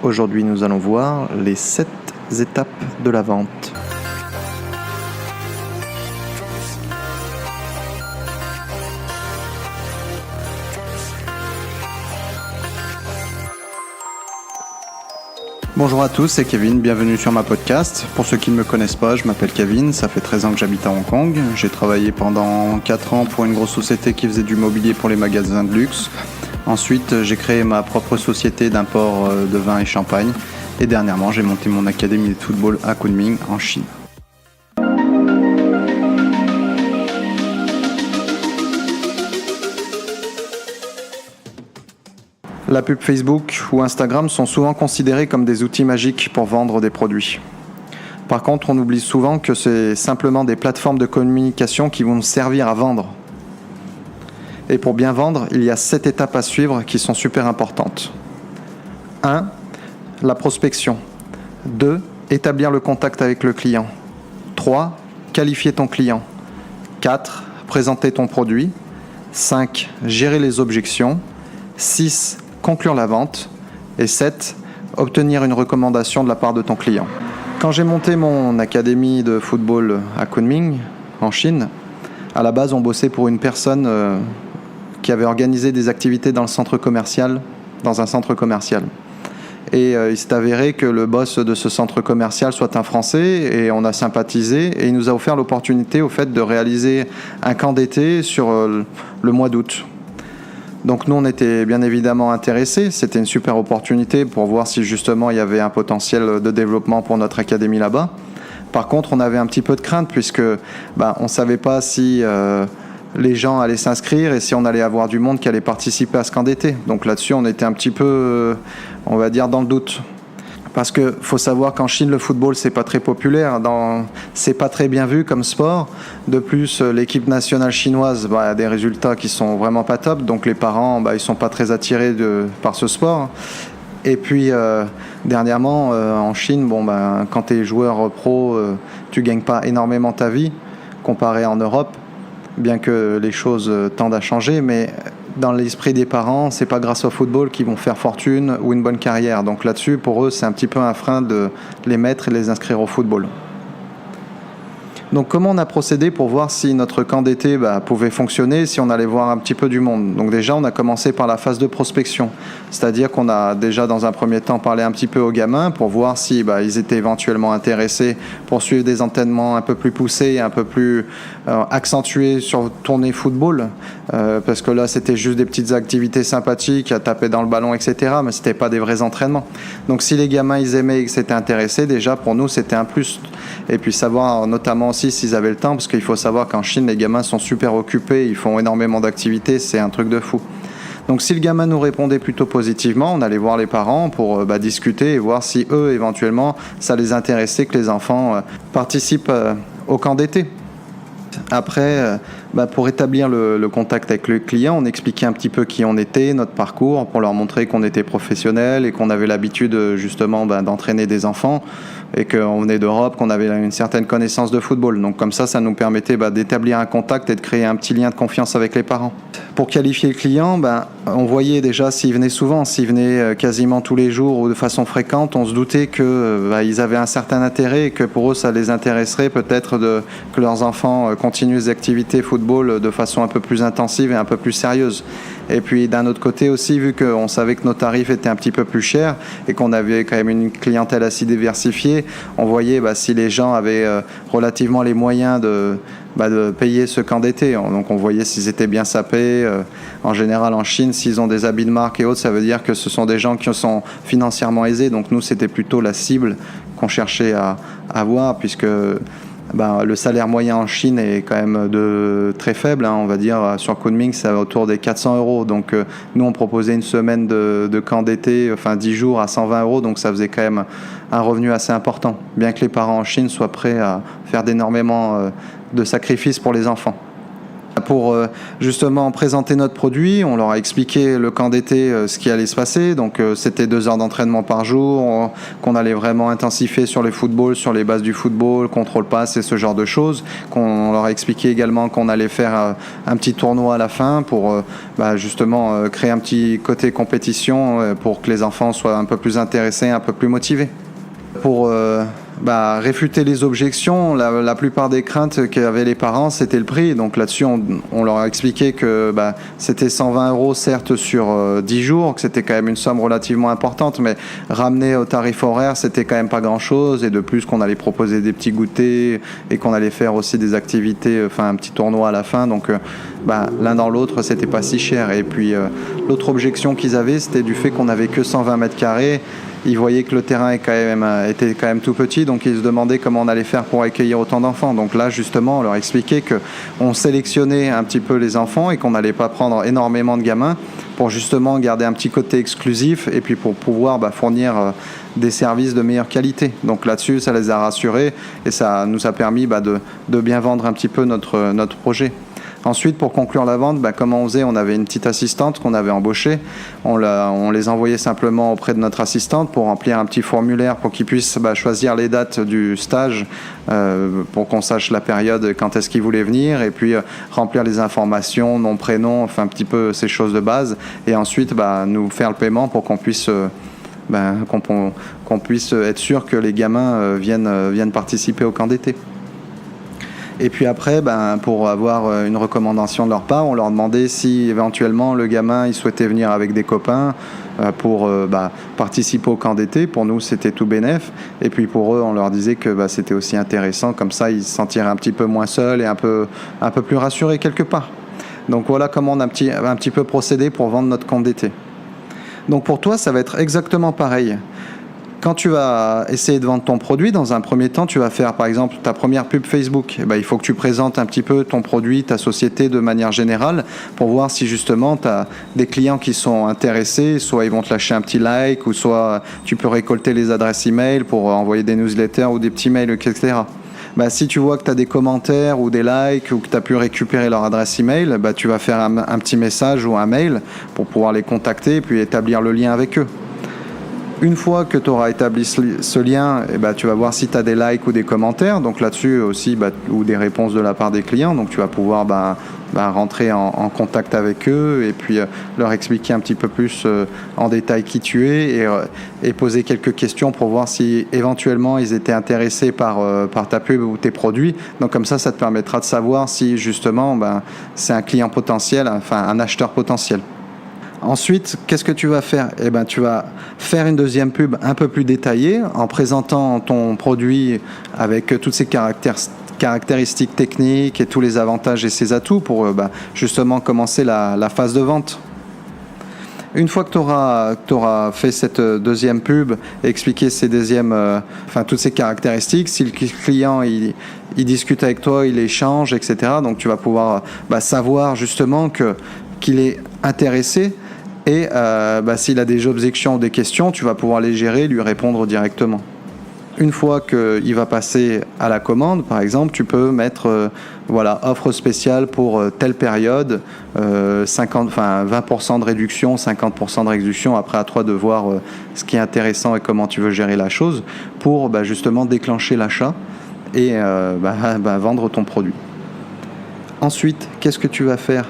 Aujourd'hui, nous allons voir les 7 étapes de la vente. Bonjour à tous, c'est Kevin, bienvenue sur ma podcast. Pour ceux qui ne me connaissent pas, je m'appelle Kevin, ça fait 13 ans que j'habite à Hong Kong. J'ai travaillé pendant 4 ans pour une grosse société qui faisait du mobilier pour les magasins de luxe. Ensuite, j'ai créé ma propre société d'import de vin et champagne. Et dernièrement, j'ai monté mon académie de football à Kunming, en Chine. La pub Facebook ou Instagram sont souvent considérés comme des outils magiques pour vendre des produits. Par contre, on oublie souvent que c'est simplement des plateformes de communication qui vont nous servir à vendre. Et pour bien vendre, il y a 7 étapes à suivre qui sont super importantes. 1. La prospection. 2. Établir le contact avec le client. 3. Qualifier ton client. 4. Présenter ton produit. 5. Gérer les objections. 6. Conclure la vente. Et 7. Obtenir une recommandation de la part de ton client. Quand j'ai monté mon académie de football à Kunming, en Chine, à la base, on bossait pour une personne qui avait organisé des activités dans un centre commercial. Et il s'est avéré que le boss de ce centre commercial soit un Français, et on a sympathisé, et il nous a offert l'opportunité au fait de réaliser un camp d'été sur le mois d'août. Donc nous, on était bien évidemment intéressés. C'était une super opportunité pour voir si justement il y avait un potentiel de développement pour notre académie là-bas. Par contre, on avait un petit peu de crainte puisque on ne savait pas si les gens allaient s'inscrire et si on allait avoir du monde qui allait participer à ce camp d'été. Donc là-dessus, on était un petit peu, on va dire, dans le doute. Parce qu'il faut savoir qu'en Chine, le football, c'est pas très populaire, c'est pas très bien vu comme sport. De plus, l'équipe nationale chinoise a des résultats qui sont vraiment pas top, donc les parents, ils sont pas très attirés par ce sport. Et puis, dernièrement, en Chine, quand tu es joueur pro, tu gagnes pas énormément ta vie, comparé en Europe, bien que les choses tendent à changer, mais dans l'esprit des parents, c'est pas grâce au football qu'ils vont faire fortune ou une bonne carrière. Donc là-dessus, pour eux, c'est un petit peu un frein de les mettre et les inscrire au football. Donc comment on a procédé pour voir si notre camp d'été pouvait fonctionner, si on allait voir un petit peu du monde. Donc déjà, on a commencé par la phase de prospection. C'est-à-dire qu'on a déjà dans un premier temps parlé un petit peu aux gamins pour voir si ils étaient éventuellement intéressés pour suivre des entraînements un peu plus poussés et un peu plus accentués sur tournée football. Parce que là, c'était juste des petites activités sympathiques, à taper dans le ballon, etc. Mais c'était pas des vrais entraînements. Donc si les gamins, ils aimaient et que s'étaient intéressés, déjà pour nous, c'était un plus. Et puis savoir notamment aussi s'ils avaient le temps, parce qu'il faut savoir qu'en Chine, les gamins sont super occupés, ils font énormément d'activités, c'est un truc de fou. Donc si le gamin nous répondait plutôt positivement, on allait voir les parents pour discuter et voir si eux, éventuellement, ça les intéressait que les enfants participent au camp d'été. Après, pour établir le contact avec le client, on expliquait un petit peu qui on était, notre parcours, pour leur montrer qu'on était professionnels et qu'on avait l'habitude justement d'entraîner des enfants et qu'on venait d'Europe, qu'on avait une certaine connaissance de football. Donc comme ça nous permettait d'établir un contact et de créer un petit lien de confiance avec les parents. Pour qualifier le client, on voyait déjà s'il venait souvent, s'il venait quasiment tous les jours ou de façon fréquente, on se doutait qu'ils avaient un certain intérêt et que pour eux ça les intéresserait peut-être que leurs enfants continuent les activités football de façon un peu plus intensive et un peu plus sérieuse. Et puis d'un autre côté aussi, vu qu'on savait que nos tarifs étaient un petit peu plus chers et qu'on avait quand même une clientèle assez diversifiée, on voyait si les gens avaient relativement les moyens de payer ce camp d'été. Donc on voyait s'ils étaient bien sapés. En général en Chine, s'ils ont des habits de marque et autres, ça veut dire que ce sont des gens qui sont financièrement aisés. Donc nous, c'était plutôt la cible qu'on cherchait à avoir, puisque le salaire moyen en Chine est quand même très faible, on va dire. Sur Kunming, c'est autour des 400 €. Donc nous, on proposait une semaine de camp d'été, 10 jours à 120 €. Donc ça faisait quand même un revenu assez important, bien que les parents en Chine soient prêts à faire énormément de sacrifices pour les enfants. pour justement présenter notre produit, on leur a expliqué le camp d'été, ce qui allait se passer. Donc c'était 2 heures d'entraînement par jour, qu'on allait vraiment intensifier sur les footballs, sur les bases du football, contrôle passe et ce genre de choses. Qu'on leur a expliqué également qu'on allait faire un petit tournoi à la fin pour justement créer un petit côté compétition pour que les enfants soient un peu plus intéressés, un peu plus motivés. Pour réfuter les objections, la plupart des craintes qu'avaient les parents, c'était le prix. Donc là-dessus, on leur a expliqué que c'était 120 € certes sur 10 jours, que c'était quand même une somme relativement importante, mais ramené au tarif horaire, c'était quand même pas grand-chose. Et de plus, qu'on allait proposer des petits goûters et qu'on allait faire aussi des activités, un petit tournoi à la fin. Donc l'un dans l'autre, c'était pas si cher. Et puis l'autre objection qu'ils avaient, c'était du fait qu'on n'avait que 120 mètres carrés. Ils voyaient que le terrain était quand même tout petit, donc ils se demandaient comment on allait faire pour accueillir autant d'enfants. Donc là, justement, on leur expliquait qu'on sélectionnait un petit peu les enfants et qu'on n'allait pas prendre énormément de gamins pour justement garder un petit côté exclusif et puis pour pouvoir fournir des services de meilleure qualité. Donc là-dessus, ça les a rassurés et ça nous a permis de bien vendre un petit peu notre projet. Ensuite, pour conclure la vente, comment on faisait? On avait une petite assistante qu'on avait embauchée. On les envoyait simplement auprès de notre assistante pour remplir un petit formulaire pour qu'ils puissent choisir les dates du stage pour qu'on sache la période quand est-ce qu'ils voulaient venir et puis remplir les informations, nom, prénom, un petit peu ces choses de base et ensuite nous faire le paiement pour qu'on puisse qu'on puisse être sûr que les gamins viennent participer au camp d'été. Et puis après, pour avoir une recommandation de leur part, on leur demandait si éventuellement le gamin il souhaitait venir avec des copains pour participer au camp d'été. Pour nous, c'était tout bénef. Et puis pour eux, on leur disait que c'était aussi intéressant. Comme ça, ils se sentiraient un petit peu moins seuls et un peu plus rassurés quelque part. Donc voilà comment on a un petit peu procédé pour vendre notre camp d'été. Donc pour toi, ça va être exactement pareil. Quand tu vas essayer de vendre ton produit, dans un premier temps, tu vas faire par exemple ta première pub Facebook. Il faut que tu présentes un petit peu ton produit, ta société de manière générale pour voir si justement tu as des clients qui sont intéressés, soit ils vont te lâcher un petit like, ou soit tu peux récolter les adresses email pour envoyer des newsletters ou des petits mails, etc. Si tu vois que tu as des commentaires ou des likes ou que tu as pu récupérer leur adresse email, tu vas faire un petit message ou un mail pour pouvoir les contacter et puis établir le lien avec eux. Une fois que tu auras établi ce lien, tu vas voir si tu as des likes ou des commentaires. Donc là-dessus aussi, ou des réponses de la part des clients. Donc tu vas pouvoir rentrer en contact avec eux et puis leur expliquer un petit peu plus en détail qui tu es et poser quelques questions pour voir si éventuellement ils étaient intéressés par ta pub ou tes produits. Donc comme ça te permettra de savoir si justement c'est un client potentiel, un acheteur potentiel. Ensuite, qu'est-ce que tu vas faire? Tu vas faire une deuxième pub un peu plus détaillée en présentant ton produit avec toutes ses caractéristiques techniques et tous les avantages et ses atouts pour justement commencer la phase de vente. Une fois que tu auras fait cette deuxième pub et expliqué toutes ces caractéristiques, si le client il discute avec toi, il échange, etc., donc tu vas pouvoir savoir justement qu'il est intéressé. Et s'il a des objections ou des questions, tu vas pouvoir les gérer, lui répondre directement. Une fois qu'il va passer à la commande, par exemple, tu peux mettre offre spéciale pour telle période, 20% de réduction, 50% de réduction. Après, à toi de voir ce qui est intéressant et comment tu veux gérer la chose pour justement déclencher l'achat et vendre ton produit. Ensuite, qu'est-ce que tu vas faire?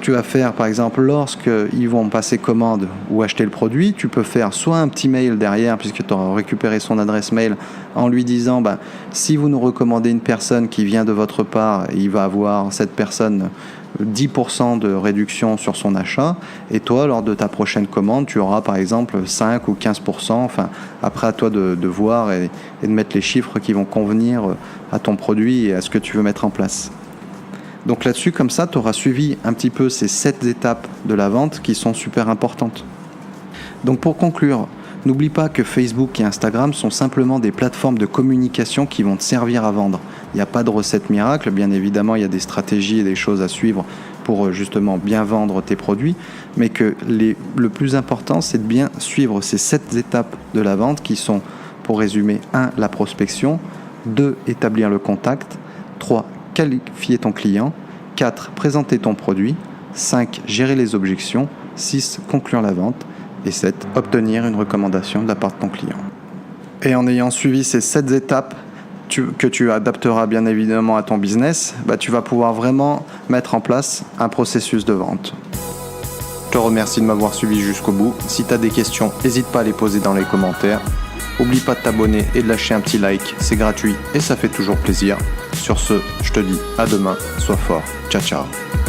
Tu vas faire, par exemple, lorsqu'ils vont passer commande ou acheter le produit, tu peux faire soit un petit mail derrière, puisque tu auras récupéré son adresse mail, en lui disant, si vous nous recommandez une personne qui vient de votre part, il va avoir cette personne 10% de réduction sur son achat, et toi, lors de ta prochaine commande, tu auras, par exemple, 5 ou 15%, après à toi de voir et de mettre les chiffres qui vont convenir à ton produit et à ce que tu veux mettre en place. Donc là-dessus, comme ça, tu auras suivi un petit peu ces 7 étapes de la vente qui sont super importantes. Donc pour conclure, n'oublie pas que Facebook et Instagram sont simplement des plateformes de communication qui vont te servir à vendre. Il n'y a pas de recette miracle, bien évidemment, il y a des stratégies et des choses à suivre pour justement bien vendre tes produits, mais que le plus important, c'est de bien suivre ces 7 étapes de la vente qui sont, pour résumer, 1. La prospection, 2. Établir le contact, 3. Qualifier ton client 4. Présenter ton produit. 5. Gérer les objections. 6. Conclure la vente. Et 7. Obtenir une recommandation de la part de ton client. Et en ayant suivi ces 7 étapes que tu adapteras bien évidemment à ton business, tu vas pouvoir vraiment mettre en place un processus de vente. Je te remercie de m'avoir suivi jusqu'au bout. Si tu as des questions, n'hésite pas à les poser dans les commentaires. N'oublie pas de t'abonner et de lâcher un petit like, c'est gratuit et ça fait toujours plaisir. Sur ce, je te dis à demain, sois fort, ciao ciao.